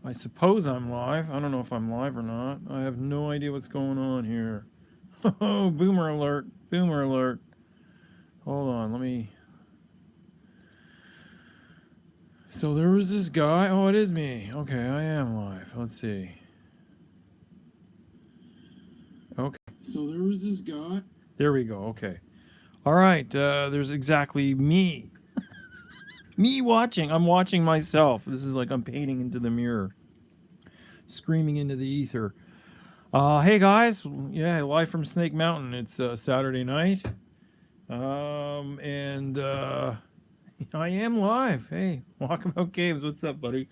I suppose I'm live. I don't know if I'm live or not. I have no idea what's going on here. Oh, boomer alert. Boomer alert. Hold on, let me. So there was this guy. Oh, it is me. Okay, I am live. Let's see. Okay. So there was this guy. There we go. Okay. All right. There's exactly me. Me watching. I'm watching myself. This is like I'm painting into the mirror, screaming into the ether. Hey guys. Yeah, live from Snake Mountain. It's Saturday night. And I am live. Hey, Walkabout Games, what's up, buddy?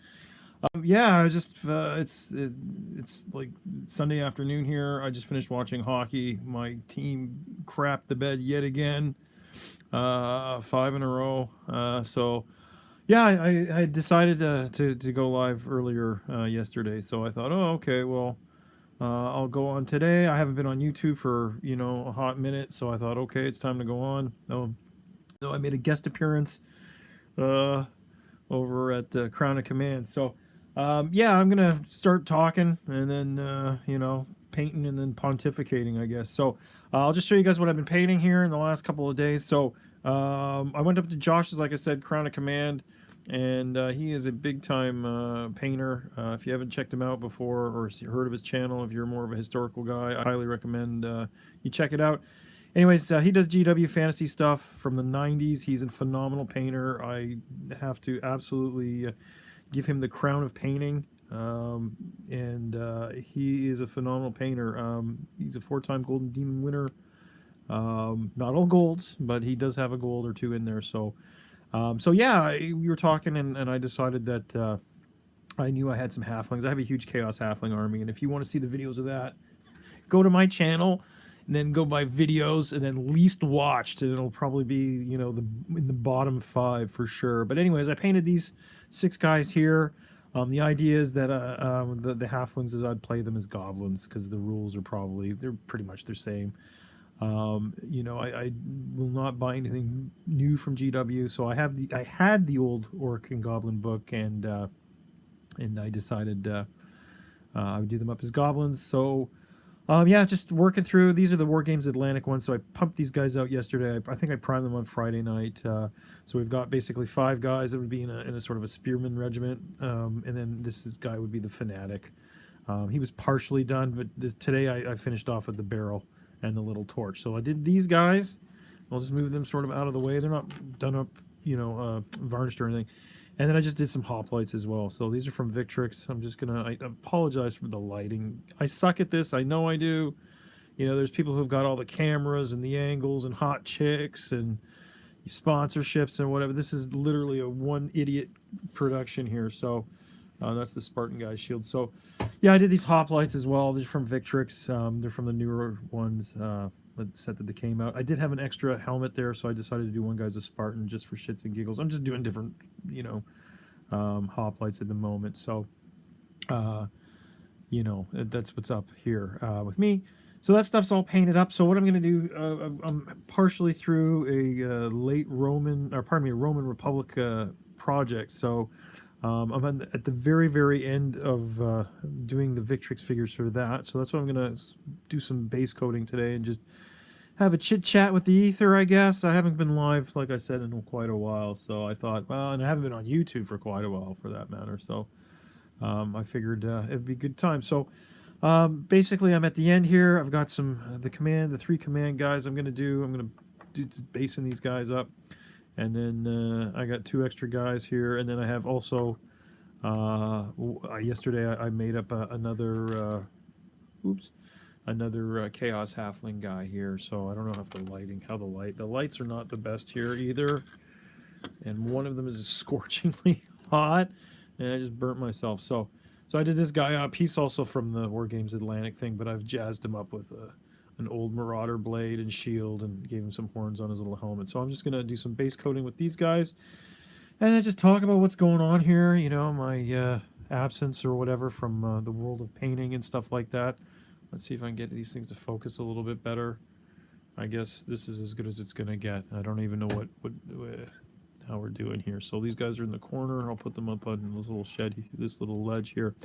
Yeah, I just it's like Sunday afternoon here. I just finished watching hockey. My team crapped the bed yet again, five in a row. So yeah, I decided to go live earlier yesterday. So I thought, oh, okay, well, I'll go on today. I haven't been on YouTube for a hot minute, so I thought, okay, it's time to go on. No, I made a guest appearance uh, over at Crown of Command. So, yeah, I'm gonna start talking and then painting and then pontificating, I guess. So, I'll just show you guys what I've been painting here in the last couple of days. So, I went up to Josh's, like I said, Crown of Command, and he is a big time painter. If you haven't checked him out before or heard of his channel, if you're more of a historical guy, I highly recommend you check it out. Anyways, he does GW fantasy stuff from the 90s. He's a phenomenal painter. I have to absolutely give him the crown of painting. And he is a phenomenal painter. He's a four-time Golden Demon winner. Not all golds, but he does have a gold or two in there. So yeah, we were talking, and I decided that I knew I had some halflings. I have a huge Chaos Halfling army, and if you want to see the videos of that, go to my channel and then go by videos and then least watched, and it'll probably be the in the bottom five for sure. But anyways, I painted these six guys here. The idea is that the halflings, is I'd play them as goblins because the rules are they're pretty much the same. I will not buy anything new from GW, so I had the old Orc and Goblin book, and I decided I would do them up as goblins. So yeah, just working through. These are the War Games Atlantic ones. So I pumped these guys out yesterday. I think I primed them on Friday night. So we've got basically five guys that would be in a sort of a spearman regiment, and then guy would be the fanatic. He was partially done, but today I finished off with the barrel and the little torch. So I did these guys. I'll just move them sort of out of the way. They're not done up, varnished or anything. And then I just did some hoplites as well. So these are from Victrix. I apologize for the lighting. I suck at this. I know I do. There's people who've got all the cameras and the angles and hot chicks and sponsorships and whatever. This is literally a one idiot production here. So that's the Spartan Guy shield. So yeah, I did these hoplites as well. They're from Victrix. They're from the newer ones. The set that they came out. I did have an extra helmet there, so I decided to do one guy's a Spartan just for shits and giggles. I'm just doing different, hoplites at the moment. So, that's what's up here with me. So that stuff's all painted up. So what I'm going to do, I'm partially through a a Roman Republic project. So I'm at the very, very end of doing the Victrix figures for that. So that's what I'm going to do some base coating today and just have a chit chat with the ether, I guess. I haven't been live, like I said, in quite a while. So I thought, well, and I haven't been on YouTube for quite a while for that matter. So I figured it'd be a good time. So basically, I'm at the end here. I've got the three command guys I'm going to do. I'm going to do basing these guys up. And then I got two extra guys here. And then I have also, yesterday I made up another Chaos Halfling guy here. So I don't know if the lights are not the best here either. And one of them is scorchingly hot, and I just burnt myself. So I did this guy up. He's also from the War Games Atlantic thing, but I've jazzed him up with an old Marauder blade and shield and gave him some horns on his little helmet. So I'm just going to do some base coating with these guys and then just talk about what's going on here, my absence or whatever from the world of painting and stuff like that. Let's see if I can get these things to focus a little bit better. I guess this is as good as it's going to get. I don't even know how we're doing here. So these guys are in the corner. I'll put them up on this little shed, this little ledge here.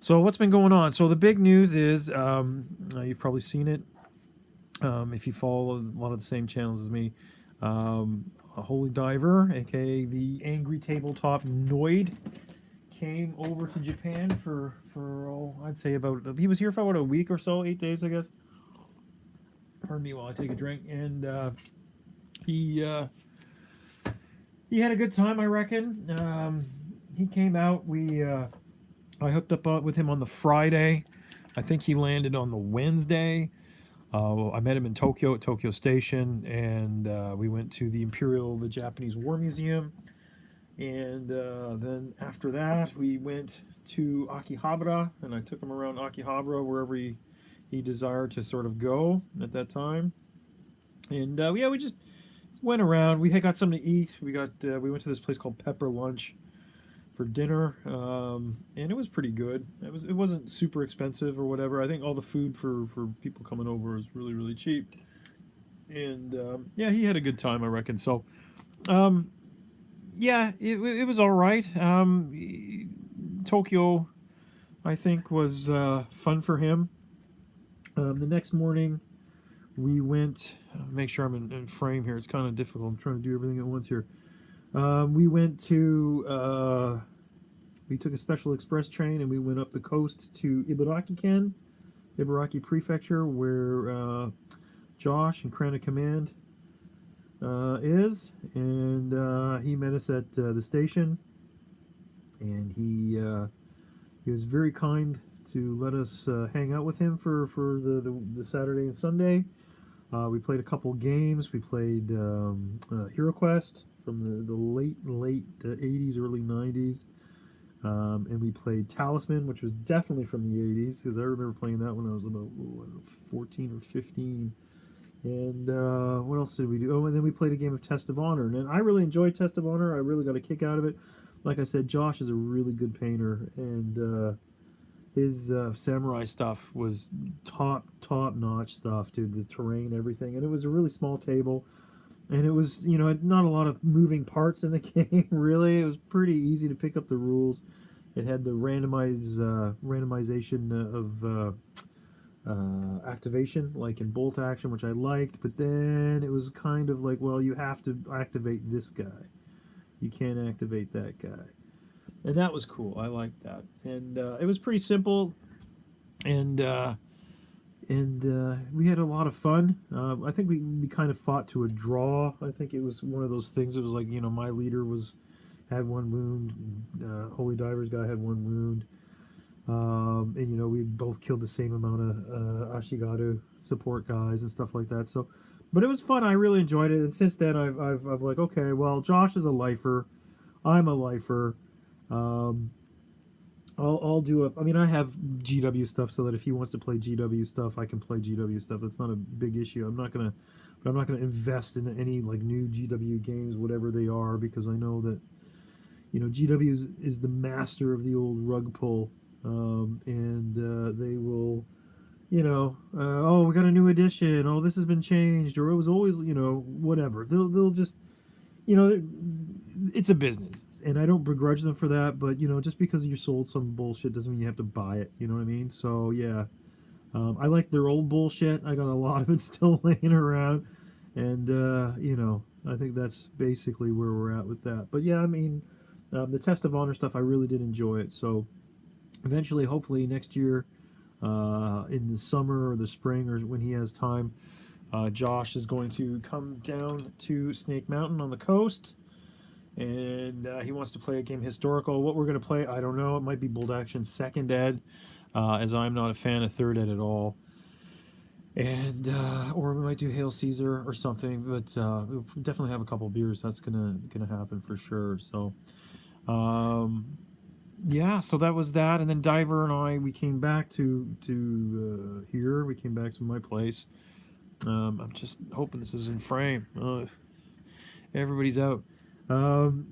So what's been going on? So the big news is, you've probably seen it if you follow a lot of the same channels as me. A Holy Diver, aka the Angry Tabletop Noid, came over to Japan for I'd say about, he was here for about a week or so, 8 days, I guess. Pardon me while I take a drink. And he had a good time, I reckon. He came out. I hooked up with him on the Friday. I think he landed on the Wednesday. I met him in Tokyo at Tokyo Station, and we went to the the Japanese War Museum. And then after that, we went to Akihabara, and I took him around Akihabara wherever he desired to sort of go at that time. And yeah, we just went around. We had got something to eat. We went to this place called Pepper Lunch for dinner, and it was pretty good. It wasn't super expensive or whatever. I think all the food for people coming over was really, really cheap. And yeah, he had a good time, I reckon. So yeah, it was all right. Tokyo, I think, was fun for him. The next morning, we went. Make sure I'm in frame here. It's kind of difficult. I'm trying to do everything at once here. We went to. We took a special express train and we went up the coast to Ibaraki-ken, Ibaraki Prefecture, where Josh and Krana Command is, and he met us at the station, and he was very kind to let us hang out with him for the Saturday and Sunday. We played a couple games. We played Hero Quest from the late 80s, early 90s. And we played Talisman, which was definitely from the 80s, because I remember playing that when I was about 14 or 15. And what else did we do? Oh, and then we played a game of Test of Honor. And I really enjoyed Test of Honor. I really got a kick out of it. Like I said, Josh is a really good painter, and his samurai stuff was top notch stuff, dude. The terrain, everything, and it was a really small table, and it was, not a lot of moving parts in the game. Really, it was pretty easy to pick up the rules. It had the randomization of activation, like in Bolt Action, which I liked. But then it was kind of like, well, you have to activate this guy. You can't activate that guy. And that was cool. I liked that. And it was pretty simple. And we had a lot of fun. I think we kind of fought to a draw. I think it was one of those things. It was like, my leader had one wound. Holy Divers guy had one wound. And we both killed the same amount of Ashigaru support guys and stuff like that. So, but it was fun. I really enjoyed it. And since then, I've like, okay, well, Josh is a lifer. I'm a lifer. I'll do a. I mean, I have GW stuff so that if he wants to play GW stuff, I can play GW stuff. That's not a big issue. I'm not gonna invest in any like new GW games, whatever they are, because I know that GW is the master of the old rug pull, and they will, oh, we got a new edition. Oh, this has been changed, or it was always, whatever. They'll just, it's a business, and I don't begrudge them for that. But just because you sold some bullshit doesn't mean you have to buy it. You know what I mean? So yeah, I like their old bullshit. I got a lot of it still laying around, and I think that's basically where we're at with that. But yeah, I mean, the Test of Honor stuff, I really did enjoy it. So eventually, hopefully next year, in the summer or the spring, or when he has time, Josh is going to come down to Snake Mountain on the coast, and he wants to play a game historical. What we're going to play, I don't know. It might be Bolt Action Second Ed, as I'm not a fan of Third Ed at all. And or we might do Hail Caesar or something, but we'll definitely have a couple beers. That's gonna happen for sure. So yeah, so that was that. And then Diver and I, we came back to here. We came back to my place. I'm just hoping this is in frame. Everybody's out. And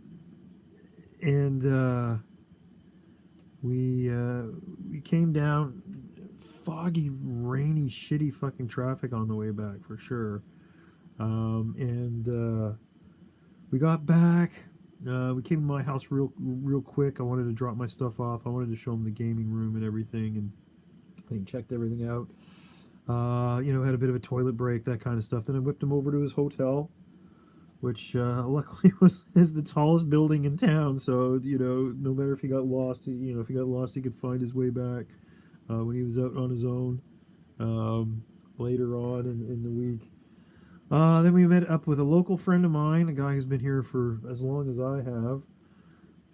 we came down. Foggy, rainy, shitty fucking traffic on the way back for sure. And We got back. We came to my house real quick. I wanted to drop my stuff off. I wanted to show him the gaming room and everything, and he checked everything out. Had a bit of a toilet break, that kind of stuff. Then I whipped him over to his hotel, which luckily is the tallest building in town. So no matter if he got lost, if he got lost, he could find his way back when he was out on his own later on in the week. Then we met up with a local friend of mine, a guy who's been here for as long as I have,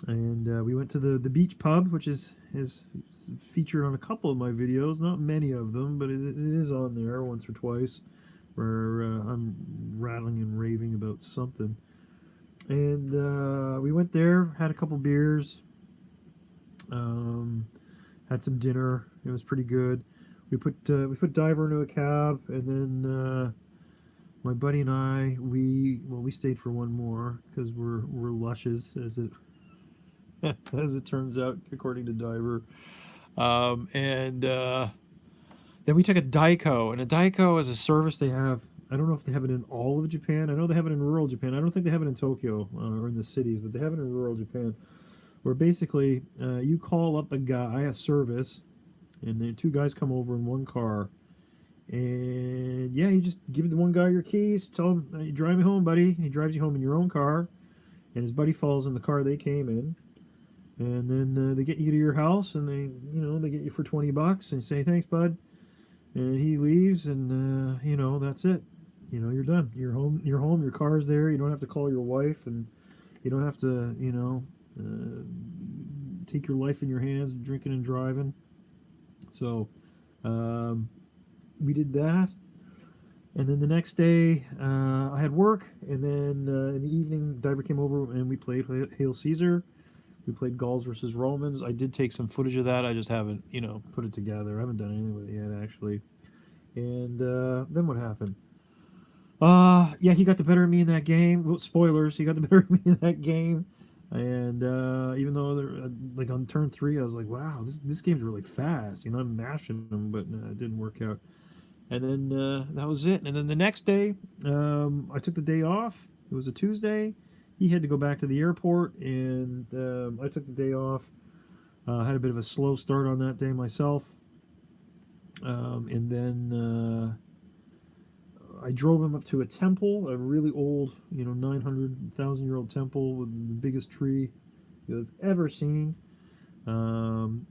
and we went to the beach pub, which is featured on a couple of my videos, not many of them, but it is on there once or twice, where I'm rattling and raving about something. And we went there, had a couple beers, had some dinner. It was pretty good. We put Diver into a cab, and then my buddy and I we stayed for one more because we're lushes as it as it turns out, according to Diver. And then we took a Daiko, and a Daiko is a service they have. I don't know if they have it in all of Japan. I know they have it in rural Japan. I don't think they have it in Tokyo or in the cities, but they have it in rural Japan, where basically you call up a service, and the two guys come over in one car, and yeah, you just give the one guy your keys, tell him, you drive me home, buddy. He drives you home in your own car, and his buddy falls in the car they came in, and then they get you to your house, and they get you for $20, and you say thanks, bud, and he leaves, and that's it. You're done. You're home. You're home. Your car's there. You don't have to call your wife, and you don't have to take your life in your hands, drinking and driving. So we did that, and then the next day I had work, and then in the evening Diver came over and we played Hail Caesar. We played Gauls versus Romans. I did take some footage of that. I just haven't put it together. I haven't done anything with it yet, actually. And then what happened? Yeah, he got the better of me in that game. Well, spoilers, he got the better of me in that game. And even though like on turn 3, I was like, wow, this game's really fast. I'm mashing them, but it didn't work out. And then that was it. And then the next day, I took the day off. It was a Tuesday. He had to go back to the airport, and I took the day off. Had a bit of a slow start on that day myself. And then I drove him up to a temple, a really old, 900,000-year-old temple with the biggest tree you've ever seen. And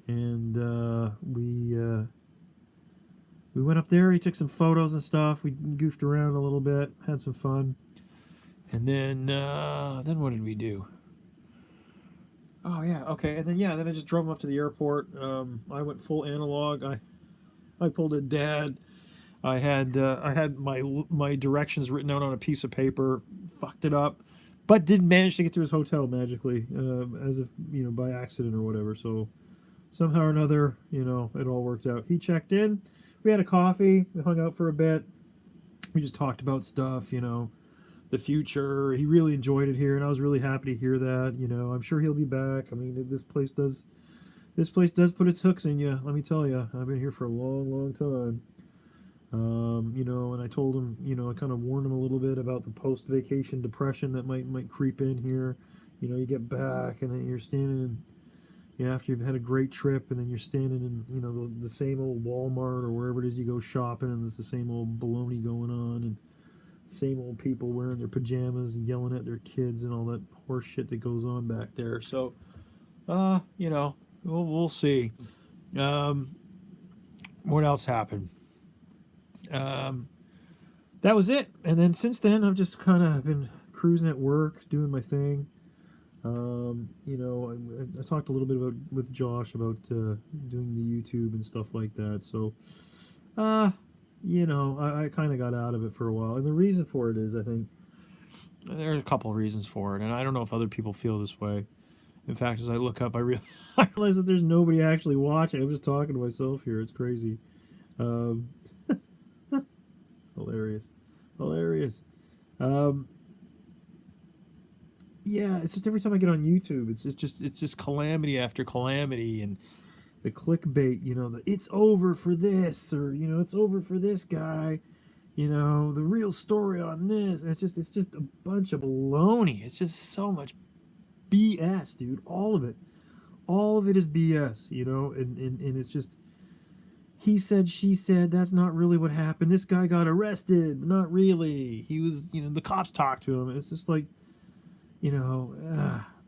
we went up there. He took some photos and stuff. We goofed around a little bit, had some fun. And then what did we do? Oh yeah, okay. And then I just drove him up to the airport. I went full analog. I pulled a dad. I had my directions written out on a piece of paper. Fucked it up, but did manage to get to his hotel magically, as if by accident or whatever. So somehow or another, it all worked out. He checked in. We had a coffee. We hung out for a bit. We just talked about stuff, the future. He really enjoyed it here, and I was really happy to hear that. I'm sure he'll be back. I mean, this place does put its hooks in you. Let me tell you, I've been here for a long, long time. And I told him, I kind of warned him a little bit about the post-vacation depression that might creep in here. You get back, and then you're standing in, after you've had a great trip, and then you're standing in, the same old Walmart or wherever it is you go shopping, and there's the same old baloney going on, and same old people wearing their pajamas and yelling at their kids and all that horse shit that goes on back there. So, we'll see. What else happened? That was it. And then since then, I've just kind of been cruising at work, doing my thing. I talked a little bit with Josh about doing the YouTube and stuff like that. So, I kind of got out of it for a while. And the reason for it is, I think, there are a couple of reasons for it. And I don't know if other people feel this way. In fact, as I look up, I realize that there's nobody actually watching. I'm just talking to myself here. It's crazy. Hilarious. Yeah, it's just every time I get on YouTube, it's just calamity after calamity, and the clickbait, the it's over for this, or it's over for this guy, you know, the real story on this. And it's just a bunch of baloney. It's just so much BS, dude. All of it is BS, you know, and it's just he said, she said. That's not really what happened. This guy got arrested, but not really. He was, you know, the cops talked to him. It's just like, you know,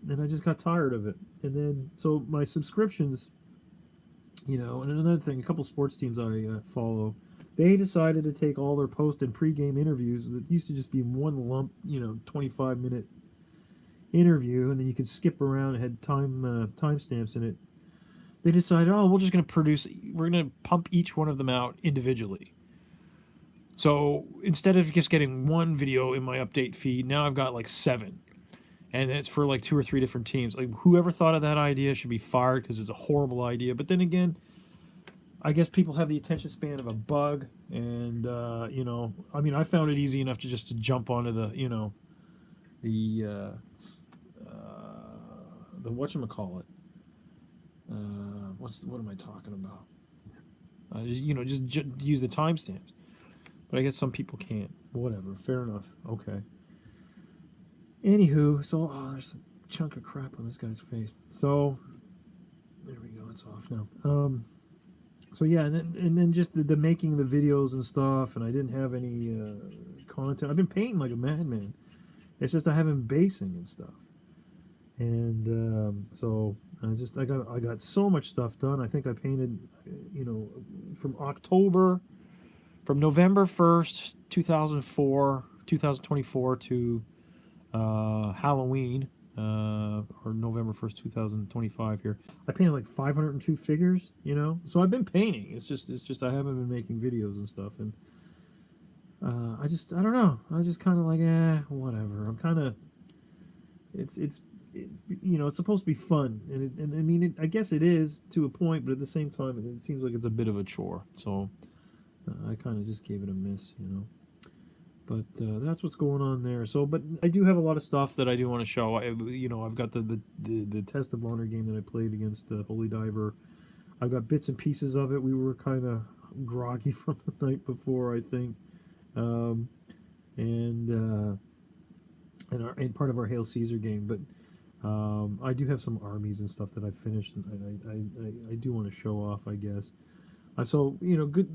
and I just got tired of it. And then so my subscriptions, you know, and another thing, a couple sports teams I follow, they decided to take all their post and pregame interviews that used to just be one lump, you know, 25-minute interview, and then you could skip around. It had timestamps in it. They decided, oh, we're going to pump each one of them out individually. So instead of just getting one video in my update feed, now I've got like 7. And it's for like 2 or 3 different teams. Like, whoever thought of that idea should be fired because it's a horrible idea. But then again, I guess people have the attention span of a bug. And, you know, I mean, I found it easy enough to jump onto the, you know, the whatchamacallit. What am I talking about? You know, just use the timestamps. But I guess some people can't. Whatever. Fair enough. Okay. Anywho, so there's a chunk of crap on this guy's face. So there we go. It's off now. So yeah, and then just the making the videos and stuff, and I didn't have any content. I've been painting like a madman. It's just I haven't been basing and stuff. And so I got so much stuff done. I think I painted, you know, from November 1st, 2024 to Halloween, or November 1st, 2025 here. I painted like 502 figures, you know. So I've been painting. It's just I haven't been making videos and stuff, and I don't know. I just kind of like whatever. I'm kind of it's you know, it's supposed to be fun, and I mean I guess it is to a point, but at the same time it seems like it's a bit of a chore. So I kind of just gave it a miss, you know. But that's what's going on there. So, but I do have a lot of stuff that I do want to show. You know, I've got the Test of Honor game that I played against Holy Diver. I've got bits and pieces of it. We were kind of groggy from the night before, I think, and part of our Hail Caesar game. But I do have some armies and stuff that I finished, and I do want to show off, I guess. So, you know, good.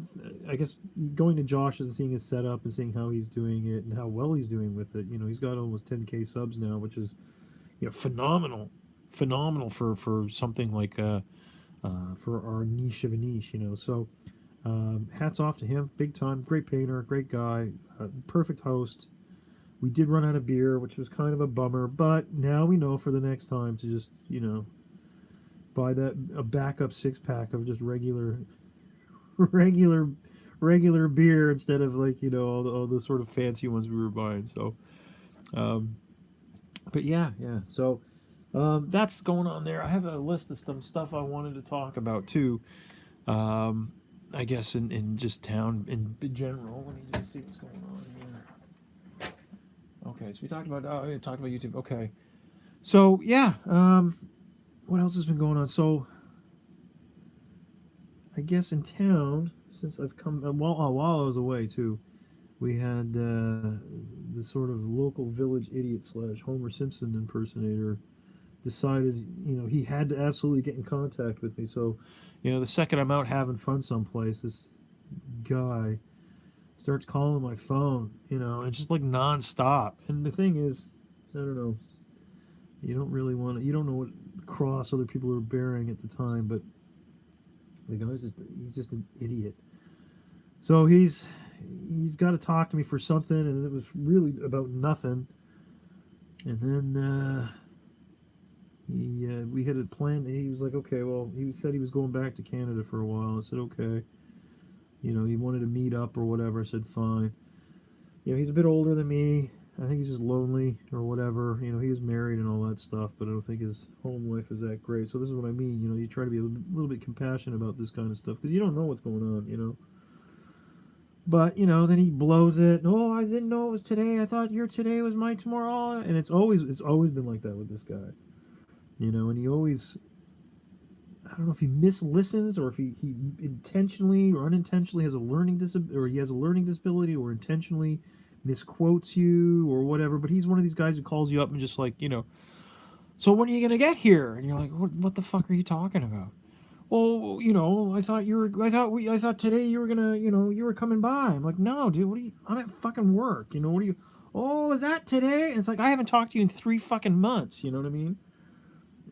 I guess going to Josh and seeing his setup and seeing how he's doing it and how well he's doing with it. You know, he's got almost 10K subs now, which is, you know, phenomenal for something like for our niche of a niche. You know, so hats off to him, big time, great painter, great guy, perfect host. We did run out of beer, which was kind of a bummer, but now we know for the next time to just, you know, buy a backup 6-pack of just regular beer instead of, like, you know, all the sort of fancy ones we were buying. So but yeah, so that's going on there. I have a list of some stuff I wanted to talk about too, I guess in just town in general. Let me just see what's going on here. Okay, so we talked about YouTube. Okay, so yeah, what else has been going on? So I guess in town, since I've come while I was away too, we had the sort of local village idiot / Homer Simpson impersonator decided, you know, he had to absolutely get in contact with me. So, you know, the second I'm out having fun someplace, this guy starts calling my phone, you know, and just like nonstop. And the thing is, I don't know, you don't know what cross other people are bearing at the time, but the guy's he's just an idiot. So he's got to talk to me for something, and it was really about nothing. And then we had a plan. He was like, okay, well, he said he was going back to Canada for a while. I said, okay. You know, he wanted to meet up or whatever. I said, fine. You know, he's a bit older than me. I think he's just lonely or whatever. You know, he is married and all that stuff, but I don't think his home life is that great. So this is what I mean. You know, you try to be a little bit compassionate about this kind of stuff because you don't know what's going on, you know. But, you know, then he blows it. Oh, I didn't know it was today. I thought your today was my tomorrow. And it's always been like that with this guy. You know, and he always, I don't know if he mislistens or if he intentionally or unintentionally has a learning disability, or he has a learning disability, or intentionally misquotes you or whatever. But he's one of these guys who calls you up and just like, so when are you gonna get here? And you're like, what the fuck are you talking about? Well, I thought I thought today you were gonna, you were coming by. I'm like, no, dude, I'm at fucking work. What are you? Oh, is that today? And it's like I haven't talked to you in 3 fucking months. You know what I mean?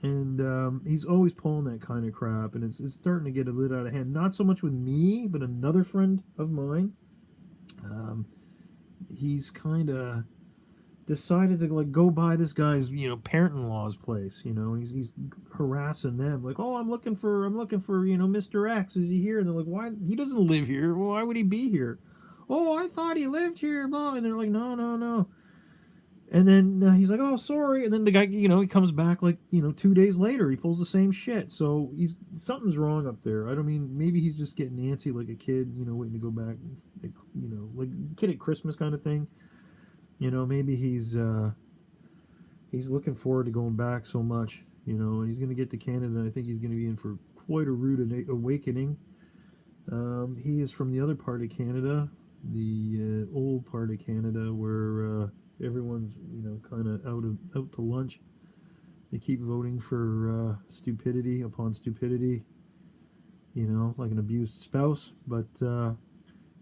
And he's always pulling that kind of crap, and it's starting to get a bit out of hand. Not so much with me, but another friend of mine. Um, he's kind of decided to like go by this guy's parent-in-law's place. He's harassing them like, oh, I'm looking for Mr. X. Is he here? And they're like, why? He doesn't live here. Why would he be here? Oh, I thought he lived here. Blah. And they're like, no, no, no. And then he's like, oh, sorry. And then the guy, he comes back like, 2 days later. He pulls the same shit. So something's wrong up there. I don't mean, maybe he's just getting antsy like a kid, waiting to go back, like kid at Christmas kind of thing. Maybe he's looking forward to going back so much, and he's going to get to Canada. And I think he's going to be in for quite a rude awakening. He is from the other part of Canada, the old part of Canada, where everyone's kind of out to lunch. They keep voting for stupidity upon stupidity, like an abused spouse. But yeah,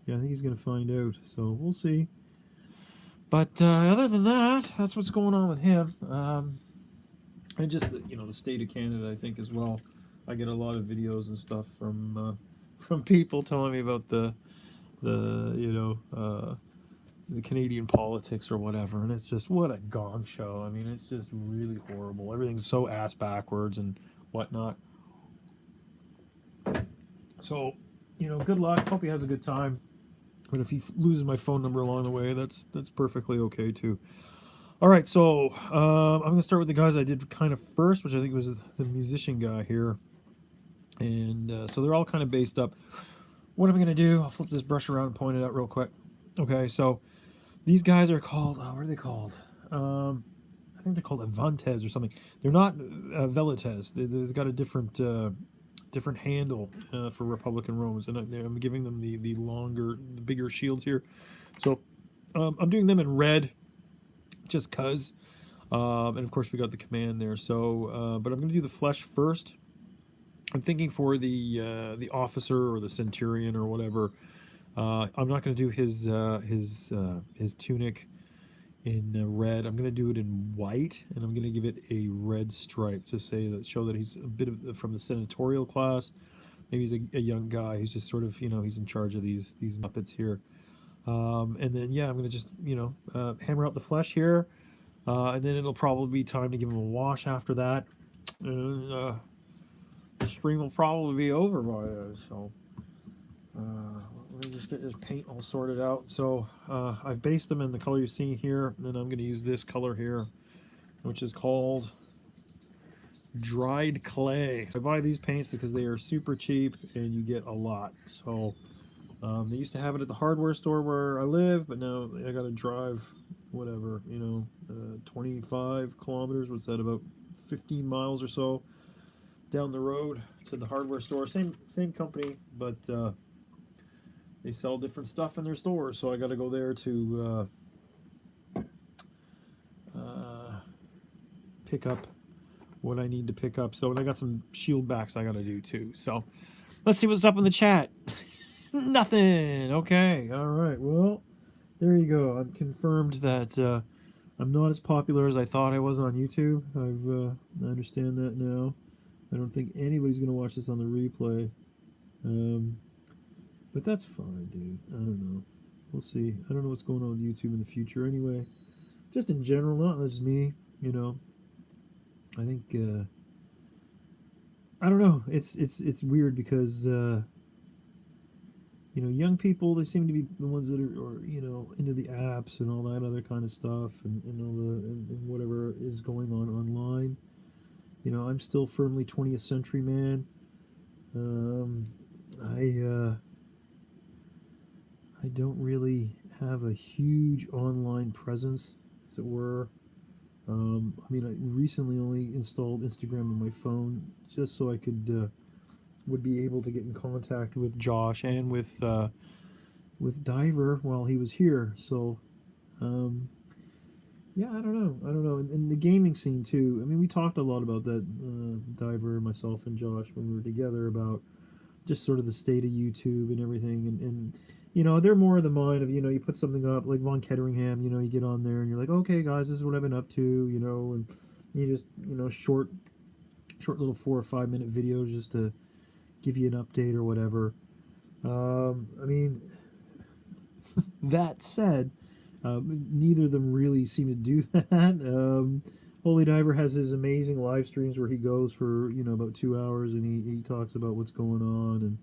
I think he's going to find out. So we'll see. But other than that, that's what's going on with him. And just the state of Canada, I think as well. I get a lot of videos and stuff from people telling me about the Canadian politics or whatever, and it's just what a gong show. I mean, it's just really horrible. Everything's so ass backwards and whatnot. So, good luck. Hope he has a good time. But if he loses my phone number along the way, that's perfectly okay too. All right, so I'm gonna start with the guys I did kind of first, which I think was the musician guy here, and so they're all kind of based up. What am I gonna do? I'll flip this brush around and point it out real quick. Okay, so these guys are called. What are they called? I think they're called Avantes or something. They're not Velites. They've got a different handle for Republican Romans, and I'm giving them the the bigger shields here. So I'm doing them in red, just cause. And of course we got the command there. So, but I'm going to do the flesh first. I'm thinking for the officer or the centurion or whatever. I'm not going to do his tunic in red. I'm going to do it in white, and I'm going to give it a red stripe to show that he's a bit of from the senatorial class. Maybe he's a young guy who's just sort of he's in charge of these Muppets here. And then yeah, I'm going to just hammer out the flesh here, and then it'll probably be time to give him a wash after that. The stream will probably be over by then, so. Let me just get this paint all sorted out. So I've based them in the color you're seeing here. And then I'm going to use this color here, which is called dried clay. I buy these paints because they are super cheap and you get a lot. So they used to have it at the hardware store where I live, but now I got to drive whatever, 25 kilometers. What's that, about 15 miles or so down the road to the hardware store. Same company, but they sell different stuff in their stores, so I got to go there to pick up what I need to pick up. So, and I got some shield backs I got to do too. So, let's see what's up in the chat. Nothing. Okay. All right. Well, there you go. I'm confirmed that I'm not as popular as I thought I was on YouTube. I understand that now. I don't think anybody's going to watch this on the replay. But that's fine, dude. I don't know. We'll see. I don't know what's going on with YouTube in the future anyway. Just in general, not just me, I think I don't know. It's weird because young people, they seem to be the ones that are into the apps and all that other kind of stuff and all and whatever is going on online. I'm still firmly 20th century man. I don't really have a huge online presence, as it were. I recently only installed Instagram on my phone just so I could would be able to get in contact with Josh and with Diver while he was here. So, um, yeah, I don't know. And the gaming scene too. I mean, we talked a lot about that, Diver, myself, and Josh when we were together about just sort of the state of YouTube and everything. And you know, they're more of the mind of, you know, you put something up like Von Ketteringham. You know, you get on there and you're like, okay, guys, this is what I've been up to. You know, and you just, you know, short little 4 or 5 minute videos just to give you an update or whatever. I mean, that said, neither of them really seem to do that. Holy Diver has his amazing live streams where he goes for, you know, about 2 hours and he talks about what's going on, and,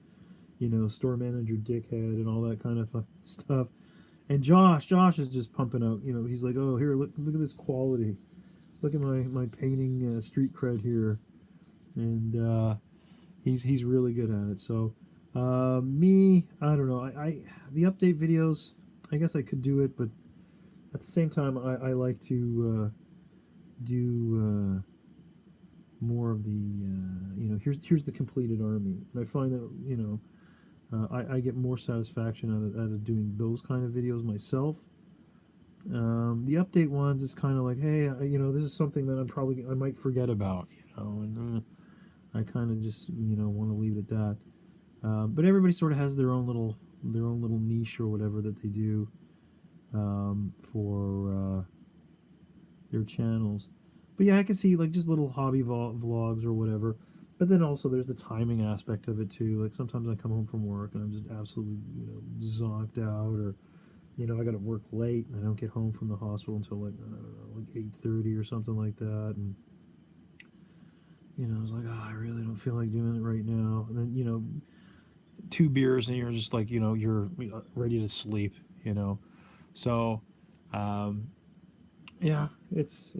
you know, store manager dickhead and all that kind of stuff. And Josh is just pumping out. You know, he's like, oh, here, look at this quality. Look at my painting, street cred here, and he's really good at it. So me, I don't know. I the update videos, I guess I could do it, but at the same time, I like to do more of the, you know, here's the completed army, and I find that, you know, I get more satisfaction out of doing those kind of videos myself. The update ones is kind of like, hey, you know, this is something that I might forget about, you know, and I kind of just, you know, want to leave it at that. But everybody sort of has their own little niche or whatever that they do, for their channels. But yeah, I can see like just little hobby vlogs or whatever. But then also there's the timing aspect of it too. Like sometimes I come home from work and I'm just absolutely, you know, zonked out, or, you know, I got to work late and I don't get home from the hospital until like, I don't know, like 8:30 or something like that. And, you know, I was like, oh, I really don't feel like doing it right now. And then, you know, 2 beers and you're just like, you know, you're ready to sleep, you know. So, um, yeah, it's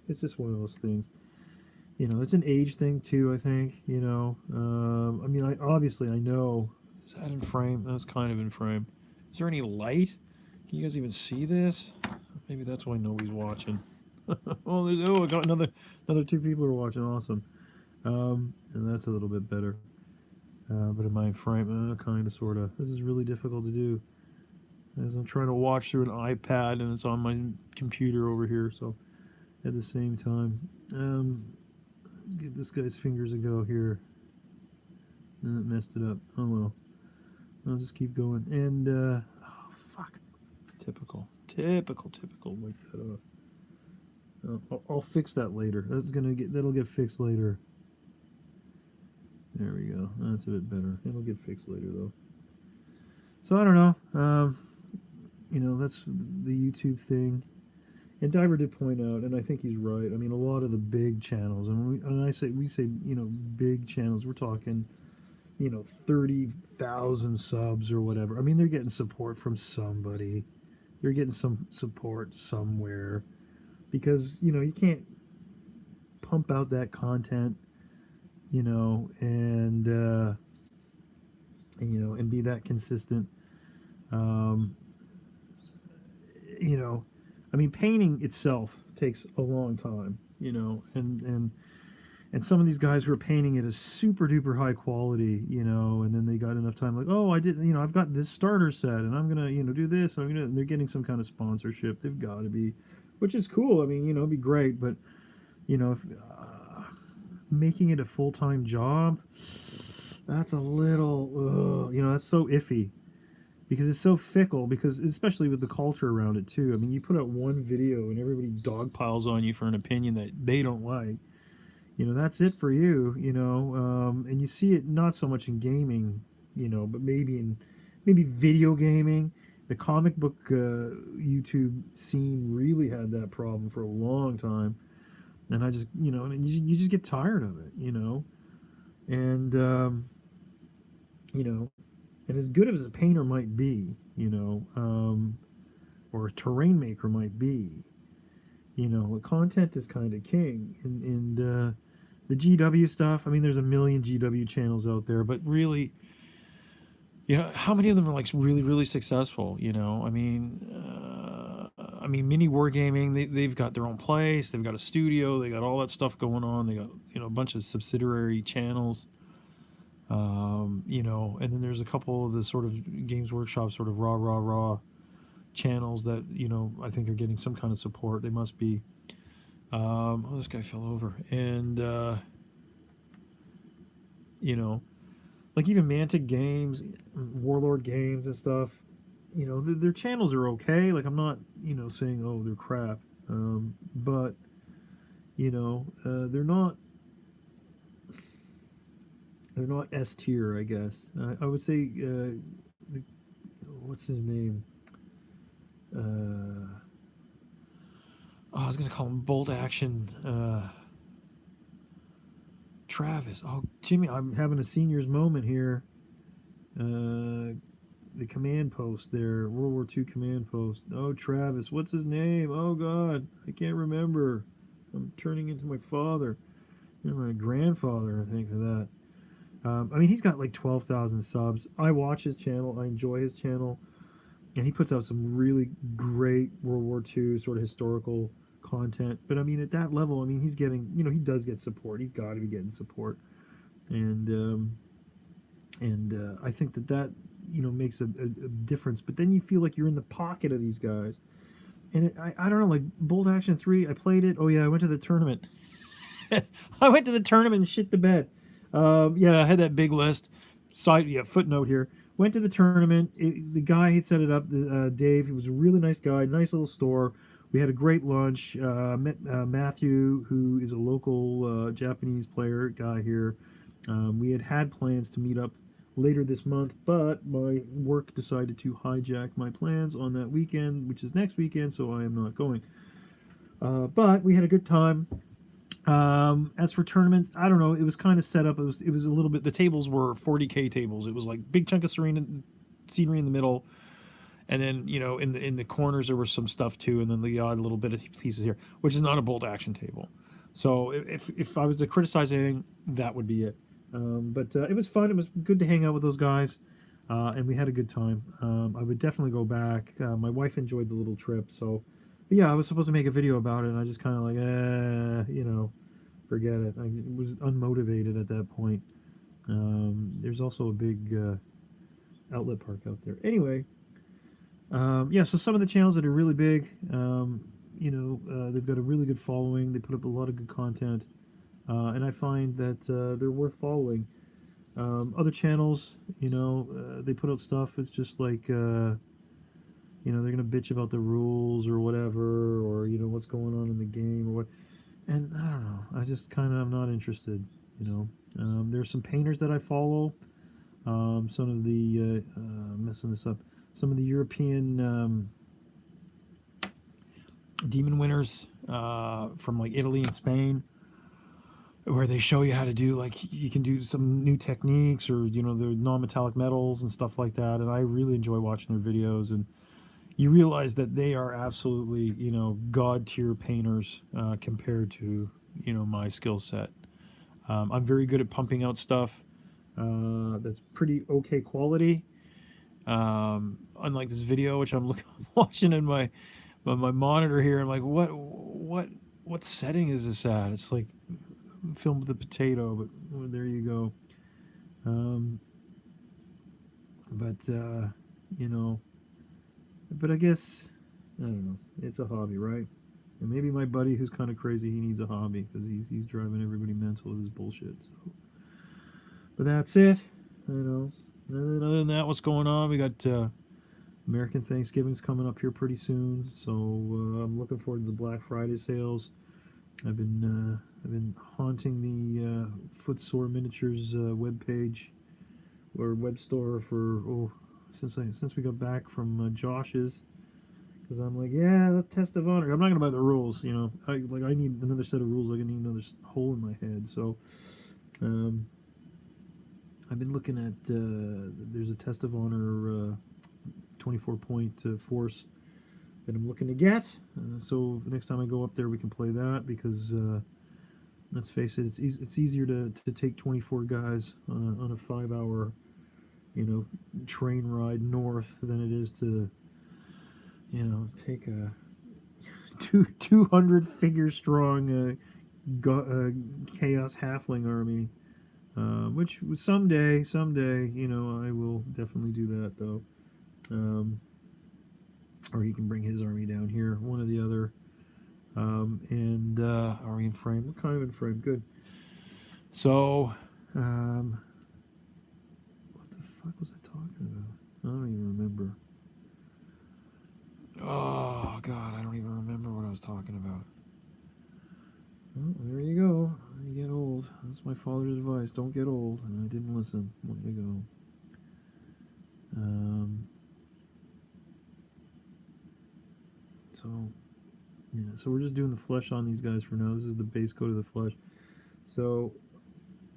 just one of those things. You know, it's an age thing too, I think. You know, I mean, I know. Is that in frame? That's kind of in frame. Is there any light? Can you guys even see this? Maybe that's why nobody's watching. I got another 2 people are watching. Awesome. And that's a little bit better. But in my frame, kind of, sort of. This is really difficult to do, as I'm trying to watch through an iPad and it's on my computer over here. So at the same time, give this guy's fingers a go here. And it messed it up. Oh well. I'll just keep going. And oh fuck, typical. Wipe that off. I'll fix that later. That'll get fixed later. There we go. That's a bit better. It'll get fixed later though. So I don't know. You know, that's the YouTube thing. And Diver did point out, and I think he's right. I mean, a lot of the big channels, and we say, you know, big channels. We're talking, you know, 30,000 subs or whatever. I mean, they're getting support from somebody. They're getting some support somewhere, because, you know, you can't pump out that content, you know, and you know, and be that consistent. You know, I mean, painting itself takes a long time, you know, and some of these guys who are painting it is super duper high quality, you know, and then they got enough time, like, oh, I did, you know, I've got this starter set, and I'm gonna, you know, do this, and they're getting some kind of sponsorship. They've got to be, which is cool. I mean, you know, it'd be great, but, you know, if, making it a full-time job, that's a little, you know, that's so iffy, because it's so fickle, because especially with the culture around it too. I mean, you put out one video and everybody dogpiles on you for an opinion that they don't like. You know, that's it for you, you know. And you see it not so much in gaming, you know, but maybe video gaming. The comic book YouTube scene really had that problem for a long time. And I just, you know, and you just get tired of it, you know. And, you know, and as good as a painter might be, you know, or a terrain maker might be, you know, content is kind of king. And the GW stuff, I mean, there's a million GW channels out there, but really, you know, how many of them are like really, really successful? You know, I mean, Mini Wargaming, they've got their own place, they've got a studio, they got all that stuff going on, they got, you know, a bunch of subsidiary channels. You know, and then there's a couple of the sort of Games Workshop sort of raw channels that, you know, I think are getting some kind of support. They must be. Oh, this guy fell over, and you know, like even Mantic Games, Warlord Games, and stuff. You know, their channels are okay. Like I'm not, you know, saying oh they're crap, but you know, they're not S tier, I guess. I would say, the, what's his name? Oh, I was gonna call him Bolt Action. Travis. Oh, Jimmy, I'm having a seniors moment here. The command post there, World War II command post. Oh, Travis, what's his name? Oh God, I can't remember. I'm turning into my father. You know, my grandfather, I think, for that. I mean, he's got like 12,000 subs. I watch his channel. I enjoy his channel, and he puts out some really great World War II sort of historical content. But I mean, at that level, I mean, he's getting, you know, he does get support. He's got to be getting support, and I think that you know makes a difference. But then you feel like you're in the pocket of these guys, and I don't know, like Bolt Action 3. I played it. Oh yeah, I went to the tournament. I went to the tournament and shit the bed. Yeah, I had that big list. Side, yeah, footnote here. Went to the tournament. The guy had set it up, Dave. He was a really nice guy. Nice little store. We had a great lunch. Met Matthew, who is a local Japanese player guy here. We had plans to meet up later this month, but my work decided to hijack my plans on that weekend, which is next weekend, so I am not going. But we had a good time. As for tournaments, I don't know. It was kind of set up. It was a little bit. The tables were 40K tables. It was like big chunk of scenery in the middle, and then you know in the corners there was some stuff too, and then the odd little bit of pieces here, which is not a Bolt Action table. So if I was to criticize anything, that would be it. But it was fun. It was good to hang out with those guys, and we had a good time. I would definitely go back. My wife enjoyed the little trip, so. But yeah, I was supposed to make a video about it, and I just kind of like, you know, forget it. I was unmotivated at that point. There's also a big outlet park out there. Anyway, yeah, so some of the channels that are really big, you know, they've got a really good following. They put up a lot of good content, and I find that they're worth following. Other channels, you know, they put out stuff. It's just like, you know, they're gonna bitch about the rules or whatever, or you know what's going on in the game or what. And I don't know. I just kind of am not interested. You know, there's some painters that I follow. Some of the messing this up. Some of the European demon winners from like Italy and Spain, where they show you how to do like you can do some new techniques or you know the non-metallic metals and stuff like that. And I really enjoy watching their videos and. You realize that they are absolutely, you know, god tier painters compared to, you know, my skill set. I'm very good at pumping out stuff that's pretty okay quality. Unlike this video, which I'm watching in my monitor here, I'm like, what setting is this at? It's like filmed with a potato, but well, there you go. But you know. But I guess, I don't know, it's a hobby, right? And maybe my buddy who's kind of crazy, he needs a hobby because he's driving everybody mental with his bullshit. So, but that's it, you know. And then other than that, what's going on? We got American Thanksgiving's coming up here pretty soon, so I'm looking forward to the Black Friday sales. I've been haunting the Footsore Miniatures webpage or web store for since we got back from Josh's, because I'm like, yeah, the test of honor. I'm not gonna buy the rules, you know. I need another set of rules. Like I need another hole in my head. So, I've been looking at there's a test of honor 24 point force that I'm looking to get. So the next time I go up there, we can play that because let's face it, it's easier to take 24 guys on a 5 hour. You know, train ride north than it is to, you know, take a 200 figure strong chaos halfling army which someday, you know, I will definitely do that though. Um, or he can bring his army down here, one or the other. And are we in frame? We're kind of in frame. Good. So, what the fuck was I talking about? I don't even remember. Oh God, I don't even remember what I was talking about. Well, there you go. You get old. That's my father's advice. Don't get old. And I didn't listen. Let me go. So, yeah. So we're just doing the flesh on these guys for now. This is the base coat of the flesh. So,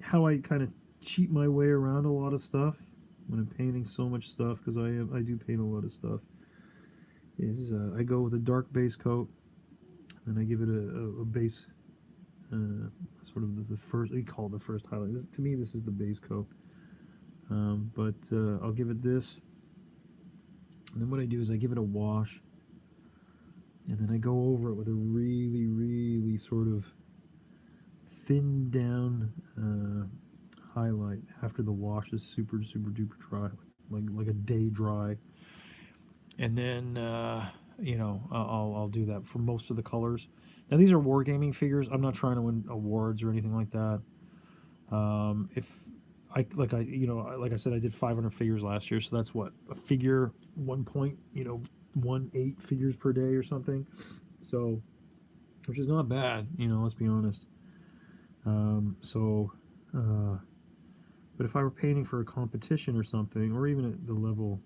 how I kind of cheat my way around a lot of stuff when I'm painting so much stuff, because I do paint a lot of stuff, is I go with a dark base coat, and then I give it a base, sort of the first, we call it the first highlight. To me, this is the base coat. But I'll give it this, and then what I do is I give it a wash, and then I go over it with a really, really sort of thin down highlight after the wash is super duper dry, like a day dry. And then you know, I'll do that for most of the colors. Now these are wargaming figures. I'm not trying to win awards or anything like that. If I you know, like I said, I did 500 figures last year, so that's what, a figure 1.18 figures per day or something. So, which is not bad, you know. Let's be honest. So, but if I were painting for a competition or something, or even at the level,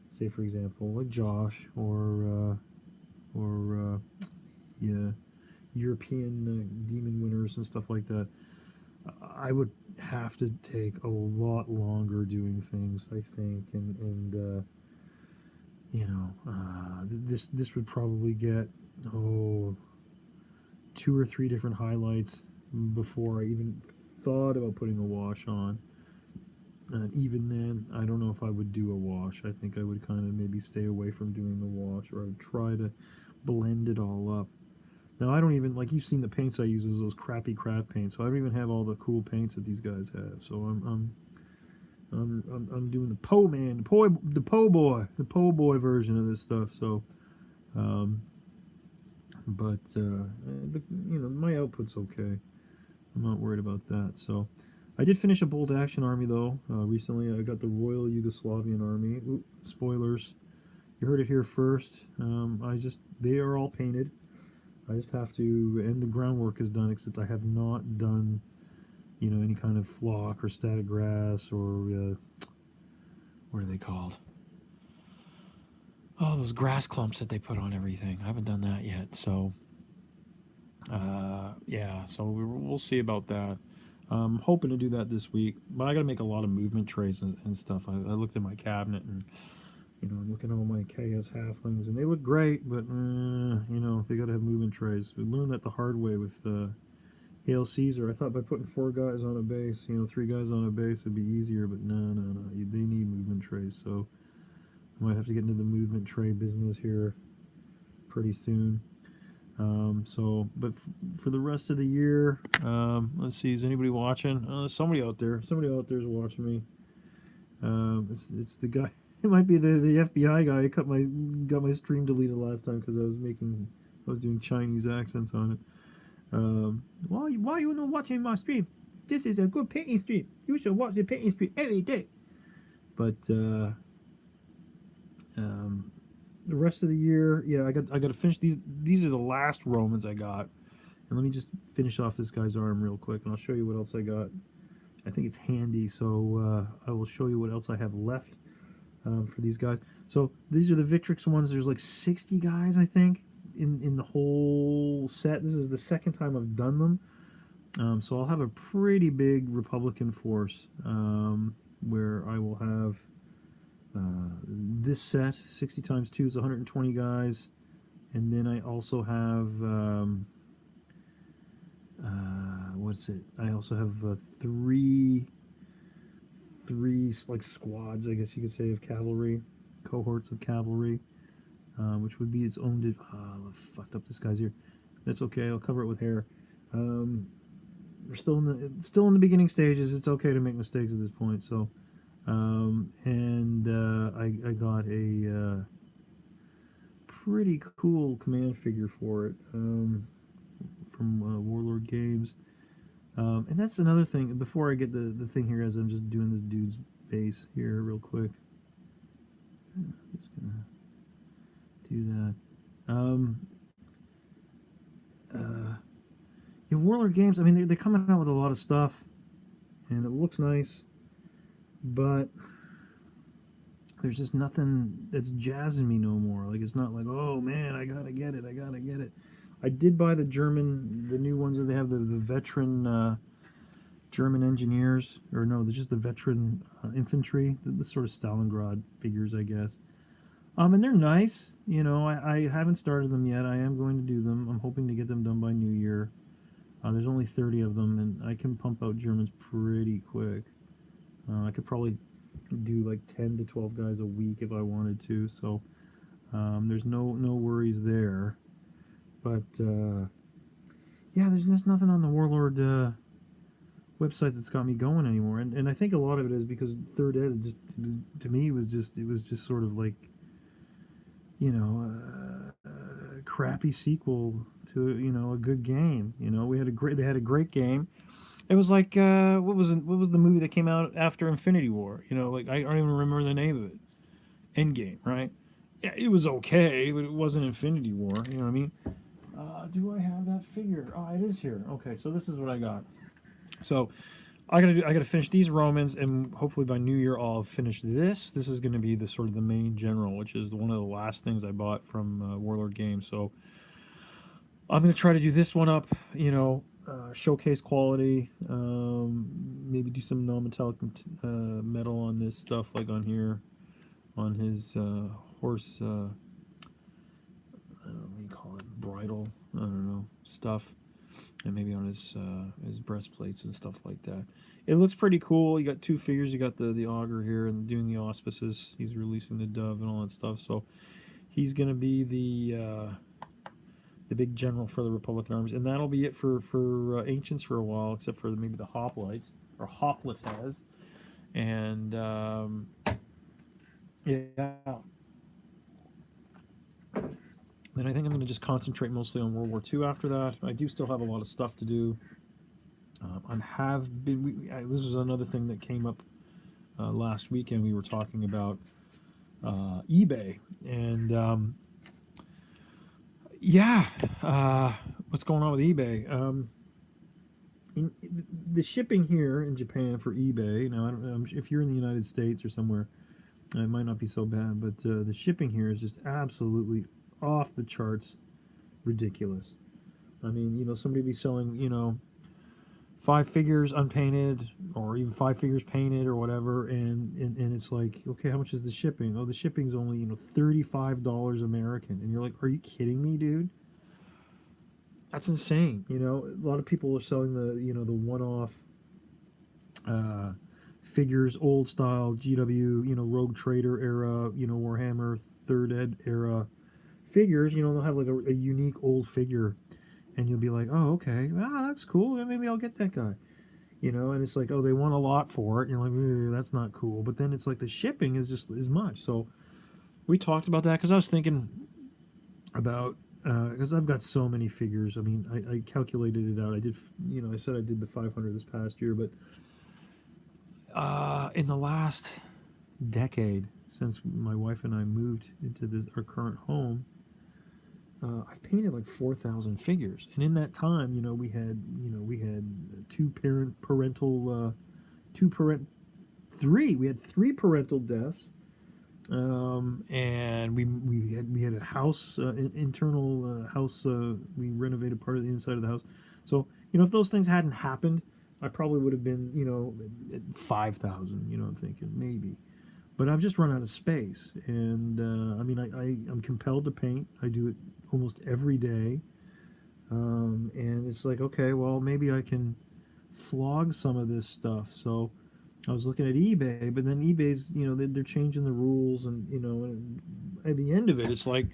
say for example, like Josh or yeah, European demon winners and stuff like that, I would have to take a lot longer doing things, I think, and you know, this would probably get, oh, 2 or 3 different highlights before I even thought about putting a wash on. And even then, I don't know if I would do a wash. I think I would kind of maybe stay away from doing the wash, or I would try to blend it all up. Now, I don't even, like, you've seen the paints I use, is those crappy craft paints, so I don't even have all the cool paints that these guys have. So I'm doing the the Po Boy version of this stuff. So, um, but you know, my output's okay. I'm not worried about that. So, I did finish a bolt action army though. Recently, I got the Royal Yugoslavian Army. Ooh, spoilers. You heard it here first. They are all painted. I just have to, and the groundwork is done, except I have not done, you know, any kind of flock or static grass or what are they called? Oh, those grass clumps that they put on everything. I haven't done that yet. So, yeah, so we'll see about that. I'm hoping to do that this week, but I got to make a lot of movement trays and stuff. I looked at my cabinet, and you know, I'm looking at all my KS halflings, and they look great, but you know, they got to have movement trays. We learned that the hard way with Hail Caesar. I thought by putting 4 guys on a base, you know, 3 guys on a base would be easier, but no. They need movement trays, so I might have to get into the movement tray business here pretty soon. But for the rest of the year, let's see, is anybody watching? Somebody out there. Somebody out there is watching me. It's the guy. It might be the FBI guy. Got my stream deleted last time because I was doing Chinese accents on it. Why you not watching my stream? This is a good painting stream. You should watch the painting stream every day. But the rest of the year, yeah, I got to finish these. These are the last Romans I got, and let me just finish off this guy's arm real quick, and I'll show you what else I got. I think it's handy, so I will show you what else I have left for these guys. So these are the Victrix ones. There's like 60 guys, I think, in the whole set. This is the second time I've done them. So I'll have a pretty big Republican force where I will have this set, 60 times 2 is 120 guys. And then I also have, what's it? I also have three like squads, I guess you could say, of cavalry, cohorts of cavalry, which would be its own. I fucked up this guy's ear. That's okay. I'll cover it with hair. we're still in the beginning stages. It's okay to make mistakes at this point. So, and I got a pretty cool command figure for it from Warlord Games. And that's another thing. Before I get the thing here, as I'm just doing this dude's face here real quick. I'm just gonna do that. Um, yeah, Warlord Games. I mean, they're coming out with a lot of stuff, and it looks nice, but there's just nothing that's jazzing me no more. Like, it's not like, oh man, I gotta get it, I gotta get it. I did buy the new ones that they have, the veteran German engineers, or no, they're just the veteran infantry, the sort of Stalingrad figures, I guess. And they're nice. You know, I haven't started them yet. I am going to do them. I'm hoping to get them done by New Year. There's only 30 of them, and I can pump out Germans pretty quick. I could probably do like 10 to 12 guys a week if I wanted to. So there's no worries there. But yeah, there's just nothing on the Warlord website that's got me going anymore. And I think a lot of it is because Third Ed just to me was just sort of like, you know, a crappy sequel to, you know, a good game. You know, they had a great game. It was like what was the movie that came out after Infinity War? You know, like I don't even remember the name of it. Endgame, right? Yeah, it was okay, but it wasn't Infinity War. You know what I mean? Do I have that figure? Oh, it is here. Okay, so this is what I got. So I gotta finish these Romans, and hopefully by New Year I'll finish this. This is gonna be the sort of the main general, which is one of the last things I bought from Warlord Games. So I'm gonna try to do this one up. You know, showcase quality. Maybe do some non-metallic metal on this stuff, like on here, on his horse. I don't know what you call it, bridle. I don't know, stuff, and maybe on his breastplates and stuff like that. It looks pretty cool. You got two figures. You got the augur here and doing the auspices. He's releasing the dove and all that stuff. So he's gonna be the big general for the Republican armies, and that'll be it for ancients for a while, except for maybe the hoplites or hoplites. And yeah. Then I think I'm going to just concentrate mostly on World War II after that. I do still have a lot of stuff to do. This was another thing that came up last weekend. We were talking about eBay, and yeah, what's going on with eBay? The shipping here in Japan for eBay. Now, I don't know if you're in the United States or somewhere, it might not be so bad, but the shipping here is just absolutely off the charts ridiculous. I mean, you know, somebody be selling, you know, 5 figures unpainted or even 5 figures painted or whatever, and it's like, okay, how much is the shipping? Oh, the shipping's only, you know, $35 American. And you're like, are you kidding me, dude? That's insane. You know, a lot of people are selling the, you know, the one-off figures, old style GW, you know, Rogue Trader era, you know, Warhammer Third Ed era figures. You know, they'll have like a unique old figure, and you'll be like, oh, okay, that's cool. Maybe I'll get that guy. You know, and it's like, oh, they want a lot for it. And you're like, that's not cool. But then it's like the shipping is just as much. So we talked about that because I was thinking about because I've got so many figures. I mean, I calculated it out. I did, you know, I said I did the 500 this past year, but in the last decade, since my wife and I moved into our current home, I've painted like 4,000 figures, and in that time, you know, we had three. We had 3 parental deaths, and we had a house, internal house. We renovated part of the inside of the house, so you know, if those things hadn't happened, I probably would have been, you know, at 5,000. You know, I'm thinking maybe. But I've just run out of space, and I mean, I'm compelled to paint. I do it almost every day, and it's like, okay, well, maybe I can flog some of this stuff. So I was looking at eBay, but then eBay's, you know, they're changing the rules, and you know, and at the end of it, it's like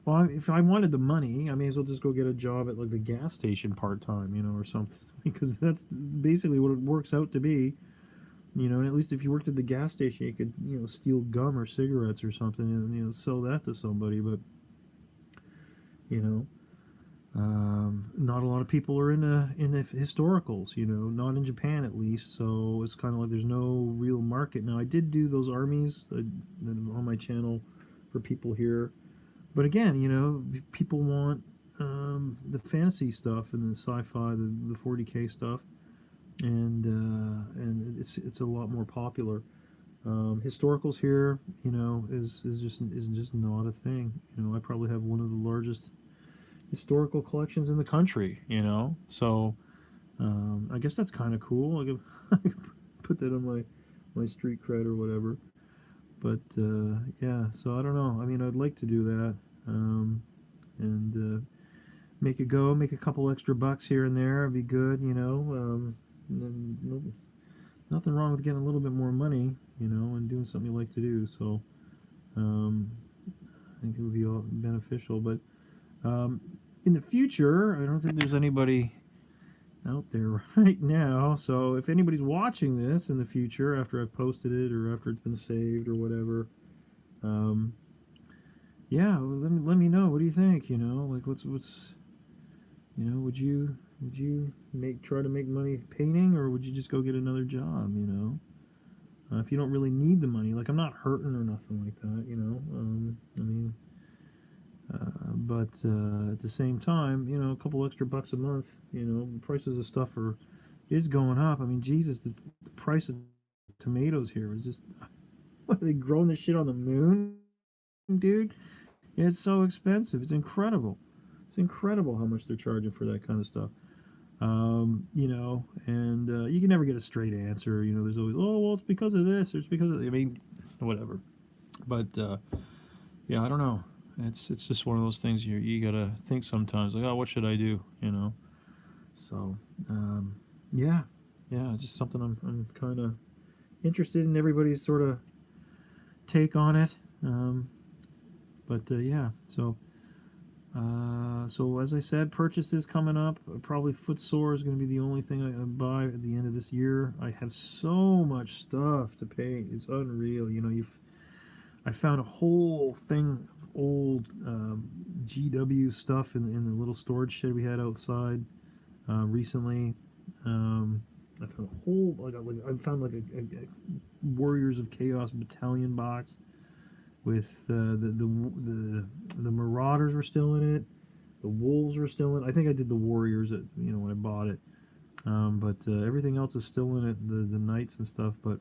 Well, if I wanted the money, I may as well just go get a job at like the gas station part time, or something, because that's basically what it works out to be. And at least if you worked at the gas station, you could, steal gum or cigarettes or something and, sell that to somebody. But, you know, not a lot of people are in the historicals, not in Japan at least. So it's kind of like there's no real market. Now, I did do those armies on my channel for people here. But again, people want the fantasy stuff and the sci-fi, the 40K stuff, and it's a lot more popular. Historicals here, is just not a thing. I probably have one of the largest historical collections in the country. So I guess that's kind of cool. I could put that on my street cred or whatever. But yeah, so I don't know. I mean, I'd like to do that, and make it go, make a couple extra bucks here and there. It'd be good. Nothing wrong with getting a little bit more money, and doing something you like to do. So um, I think it would be all beneficial. But um, in the future, I don't think there's anybody out there right now. So if anybody's watching this in the future, after I've posted it or after it's been saved or whatever, um, yeah, well, let me know. What do you think? Like what's would you try to make money painting, or would you just go get another job? If you don't really need the money, like I'm not hurting or nothing like that. I mean, but at the same time, a couple extra bucks a month. Prices of stuff is going up. I mean, Jesus, the price of tomatoes here is just. What, are they growing this shit on the moon, dude? It's so expensive. It's incredible. It's incredible how much they're charging for that kind of stuff. And you can never get a straight answer. There's always, oh, well, it's because of this, or it's because of, I mean, whatever. But yeah, I don't know. It's just one of those things you gotta think sometimes, like, oh, what should I do? So yeah, it's just something I'm kind of interested in everybody's sort of take on it. But yeah, so as I said, purchases coming up. Probably Footsore is going to be the only thing I buy at the end of this year. I have so much stuff to paint. It's unreal. I found a whole thing of old GW stuff in the little storage shed we had outside recently. I found a whole I found like a Warriors of Chaos battalion box with the Marauders were still in it. The Wolves were still in it. I think I did the Warriors when I bought it. But everything else is still in it, the Knights and stuff. But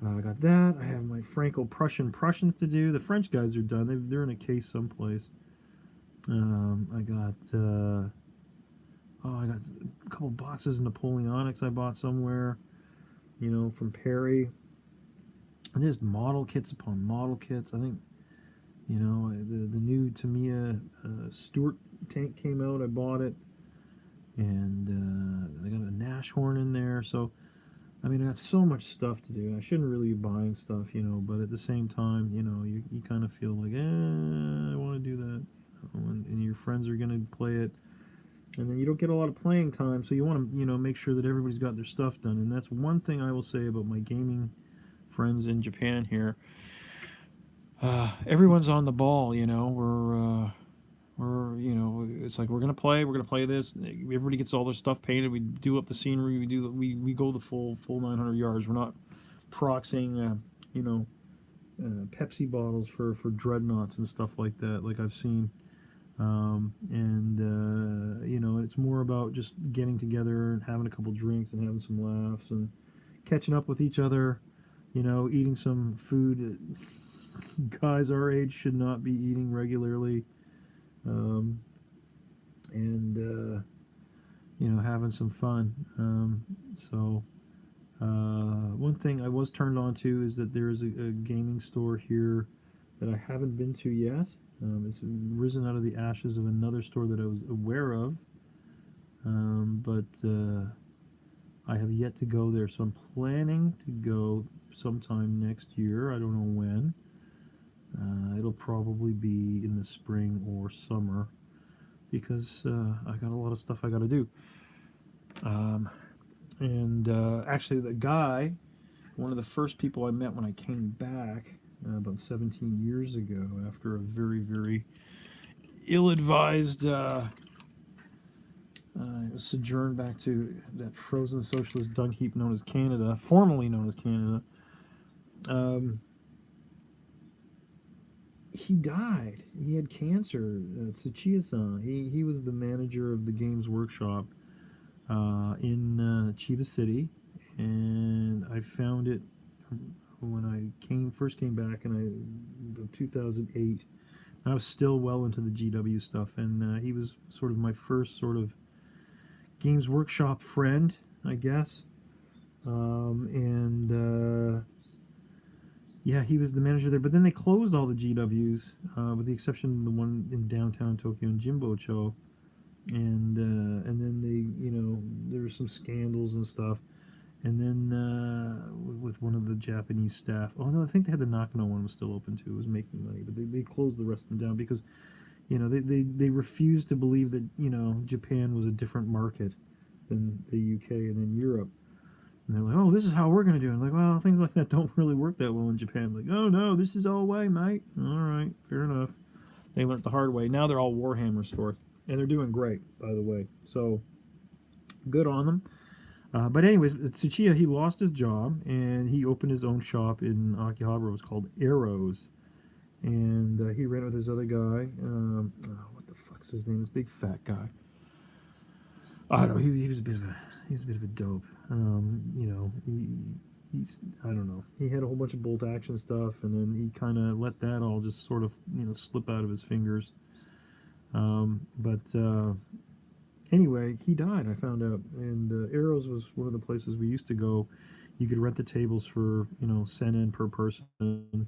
I got that. I have my Franco-Prussians to do. The French guys are done. They're in a case someplace. I got I got a couple boxes of Napoleonics I bought somewhere, from Perry. And there's model kits upon model kits. I think, the new Tamiya Stuart tank came out. I bought it. And I got a Nashorn in there. So, I mean, I got so much stuff to do. I shouldn't really be buying stuff, but at the same time, you kind of feel like, I want to do that. And your friends are going to play it. And then you don't get a lot of playing time, so you want to, make sure that everybody's got their stuff done. And that's one thing I will say about my gaming friends in Japan here. Everyone's on the ball, it's like we're gonna play this. Everybody gets all their stuff painted. We do up the scenery. We go the full 900 yards. We're not proxying, Pepsi bottles for dreadnoughts and stuff like that, like I've seen. It's more about just getting together and having a couple drinks and having some laughs and catching up with each other. Eating some food that guys our age should not be eating regularly. Having some fun. One thing I was turned on to is that there's a gaming store here that I haven't been to yet. It's risen out of the ashes of another store that I was aware of, but I have yet to go there. So I'm planning to go sometime next year. I don't know when. It'll probably be in the spring or summer because I got a lot of stuff I got to do. And actually, the guy, one of the first people I met when I came back about 17 years ago, after a very, very ill-advised sojourn back to that frozen socialist dung heap known as Canada, formerly known as Canada. He died. He had cancer. Tsuchiya-san. He was the manager of the Games Workshop in Chiba City, and I found it when I first came back in 2008. I was still well into the GW stuff, and he was sort of my first sort of Games Workshop friend, I guess. Yeah, he was the manager there. But then they closed all the GWs, with the exception of the one in downtown Tokyo in Jimbocho. And then there were some scandals and stuff. And then with one of the Japanese staff. Oh no, I think they had the Nakano one was still open too. It was making money, but they closed the rest of them down because they refused to believe that Japan was a different market than the UK and then Europe. And they're like, oh, this is how we're going to do it. I'm like, well, things like that don't really work that well in Japan. Like, oh, no, this is all way, mate. All right, fair enough. They learned the hard way. Now they're all Warhammer stores. And they're doing great, by the way. So, good on them. But anyways, Tsuchiya, he lost his job, and he opened his own shop in Akihabara. It was called Arrows. And he ran it with this other guy. What the fuck's his name? This big fat guy. I don't know. He was a bit of a dope. He's I don't know. He had a whole bunch of bolt action stuff, and then he kind of let that all just sort of slip out of his fingers. Anyway, he died. I found out, and Arrows was one of the places we used to go. You could rent the tables for sen per person.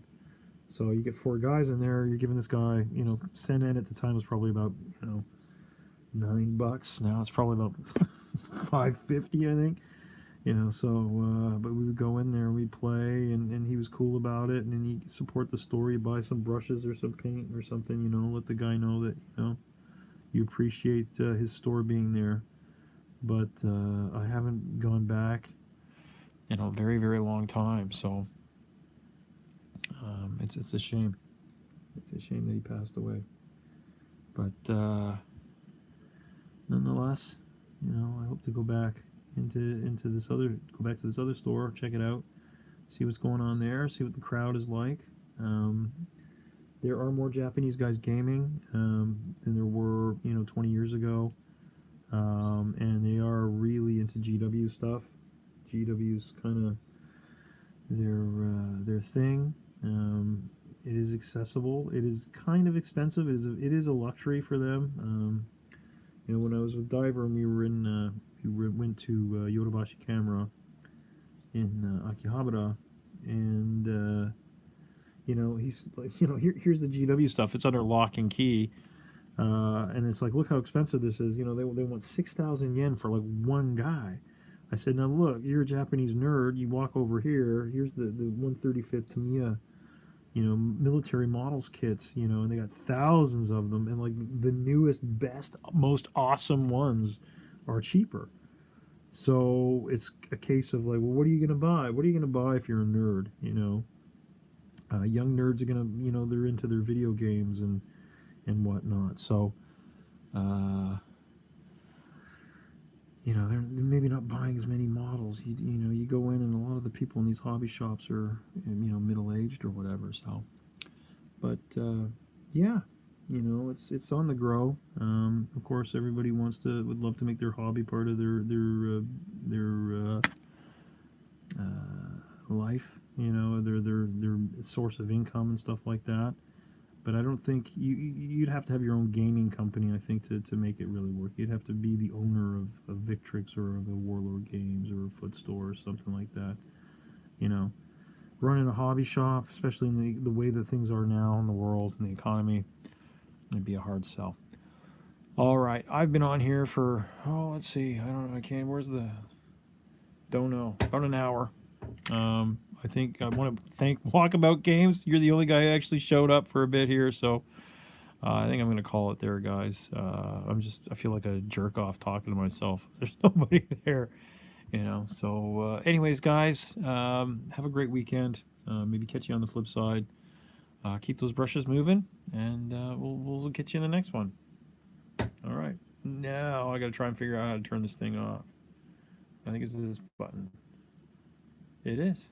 So you get 4 guys in there. You're giving this guy sen at the time was probably about $9. Now it's probably about $5.50, I think. But we would go in there, we'd play, and he was cool about it, and then he'd support the story, buy some brushes or some paint or something, let the guy know that, you appreciate his store being there. But I haven't gone back in a very, very long time, so it's a shame. It's a shame that he passed away. But nonetheless, I hope to go back into this other store, check it out, see what's going on there, see what the crowd is like. There are more Japanese guys gaming than there were 20 years ago, and they are really into GW stuff. GW's kind of their thing. It is accessible. It is kind of expensive. It is a luxury for them. When I was with Diver and we went to Yodobashi Camera in Akihabara, and he's like, here's the GW stuff. It's under lock and key, and it's like, look how expensive this is. They want 6,000 yen for like one guy. I said, now look, you're a Japanese nerd. You walk over here. Here's the 135th Tamiya, military models kits, and they got thousands of them, and like the newest, best, most awesome ones are cheaper. So it's a case of like, well, what are you gonna buy? What are you gonna buy if you're a nerd? Young nerds are gonna, they're into their video games and whatnot. So, they're maybe not buying as many models. You go in, and a lot of the people in these hobby shops are, middle aged or whatever. So, but yeah, it's on the grow. Of course, everybody would love to make their hobby part of their life. Their source of income and stuff like that. But I don't think you'd have to have your own gaming company, I think, to make it really work. You'd have to be the owner of Victrix or of a Warlord Games or a Footstore or something like that. Running a hobby shop, especially in the way that things are now in the world and the economy, it'd be a hard sell. All right, I've been on here for, let's see, I don't know, where's the, don't know, about an hour. I think I want to thank Walkabout Games. You're the only guy who actually showed up for a bit here, so I think I'm going to call it there, guys. I feel like a jerk off talking to myself. There's nobody there, you know. So, anyways, guys, have a great weekend. Maybe catch you on the flip side. Keep those brushes moving, and we'll get you in the next one. All right. Now I got to try and figure out how to turn this thing off. I think it's this button. It is.